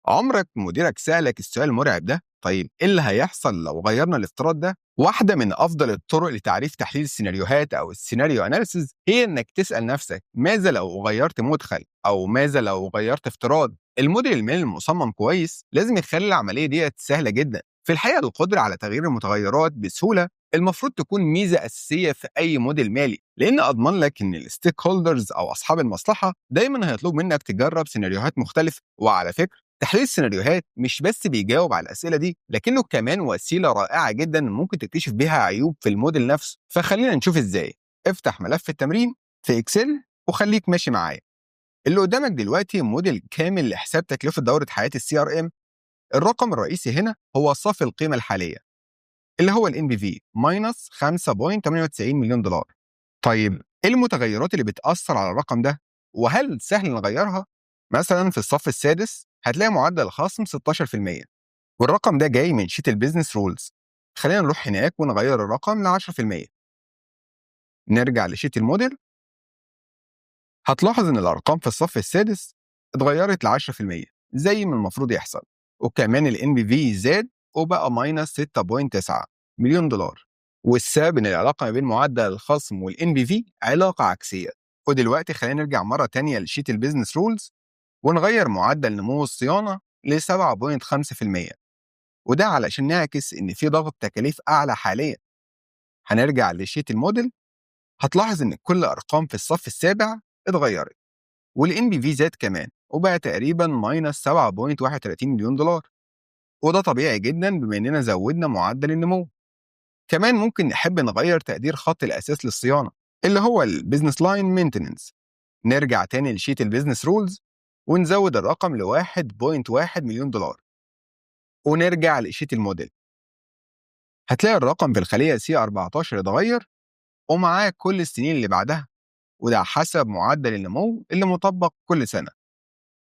عمرك مديرك سألك السؤال المرعب ده؟ طيب إيه اللي هيحصل لو غيرنا الافتراض ده؟ واحدة من أفضل الطرق لتعريف تحليل السيناريوهات أو السيناريو أناليسيز هي إنك تسأل نفسك ماذا لو غيرت مدخل أو ماذا لو غيرت افتراض. الموديل المالي المصمم كويس لازم يخلي العملية دي سهلة جدا. في الحقيقة القدرة على تغيير المتغيرات بسهولة المفروض تكون ميزة أساسية في أي موديل مالي، لأن أضمن لك إن الستيك هولدرز أو أصحاب المصلحة دايما هيطلبوا منك تجرب سيناريوهات مختلفة. وعلى فكرة تحليل السيناريوهات مش بس بيجاوب على الأسئلة دي، لكنه كمان وسيلة رائعة جدا ممكن تكتشف بيها عيوب في الموديل نفسه. فخلينا نشوف إزاي. افتح ملف التمرين في إكسل وخليك ماشي معايا. اللي قدامك دلوقتي موديل كامل لحساب تكلفة دورة حياة السي ار ام. الرقم الرئيسي هنا هو صافي القيمة الحالية اللي هو الان بي في ماينس 5.98 مليون دولار. طيب ايه المتغيرات اللي بتأثر على الرقم ده؟ وهل سهل نغيرها؟ مثلا في الصف السادس هتلاقي معدل الخصم 16%، والرقم ده جاي من شيت البيزنس رولز. خلينا نروح هناك ونغير الرقم ل 10%. نرجع لشيت الموديل، هتلاحظ ان الارقام في الصف السادس اتغيرت ل 10% زي ما المفروض يحصل، وكمان الان بي في زاد وبقى ماينس 6.9 مليون دولار. والسبب ان العلاقه ما بين معدل الخصم والان بي في علاقه عكسيه. ودلوقتي خلينا نرجع مره تانية لشيت البيزنس رولز ونغير معدل نمو الصيانه ل 7.5%، وده علشان نعكس ان في ضغط تكاليف اعلى حاليا. هنرجع لشيت الموديل، هتلاحظ ان كل ارقام في الصف السابع اتغيرت، والان بي في زاد كمان وبقى تقريبا ماينس 7.31 مليون دولار. وده طبيعي جدا بما اننا زودنا معدل النمو. كمان ممكن نحب نغير تقدير خط الاساس للصيانه اللي هو البيزنس لاين مينتننس. نرجع تاني لشيت البيزنس رولز ونزود الرقم ل 1.1 مليون دولار، ونرجع لشيت الموديل. هتلاقي الرقم في الخليه سي 14 اتغير ومعاه كل السنين اللي بعدها، وده حسب معدل النمو اللي مطبق كل سنه.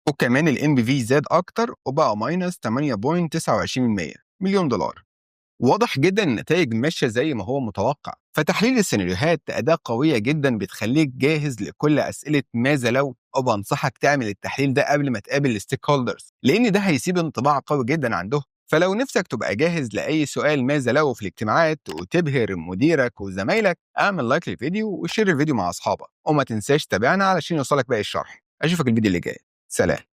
وكمان الان بي في زاد اكتر وبقى ماينس 8.29 مليون دولار. واضح جدا النتائج ماشيه زي ما هو متوقع. فتحليل السيناريوهات اداه قويه جدا بتخليك جاهز لكل اسئله ماذا لو، او بنصحك تعمل التحليل ده قبل ما تقابل الستيك هولدرز، لان ده هيسيب انطباع قوي جدا عندهم. فلو نفسك تبقى جاهز لاي سؤال ماذا لو في الاجتماعات وتبهر مديرك وزمايلك، اعمل لايك للفيديو وشير الفيديو مع اصحابك، وما تنساش تتابعنا علشان يوصلك باقي الشرح. اشوفك الفيديو اللي جاي. سلام.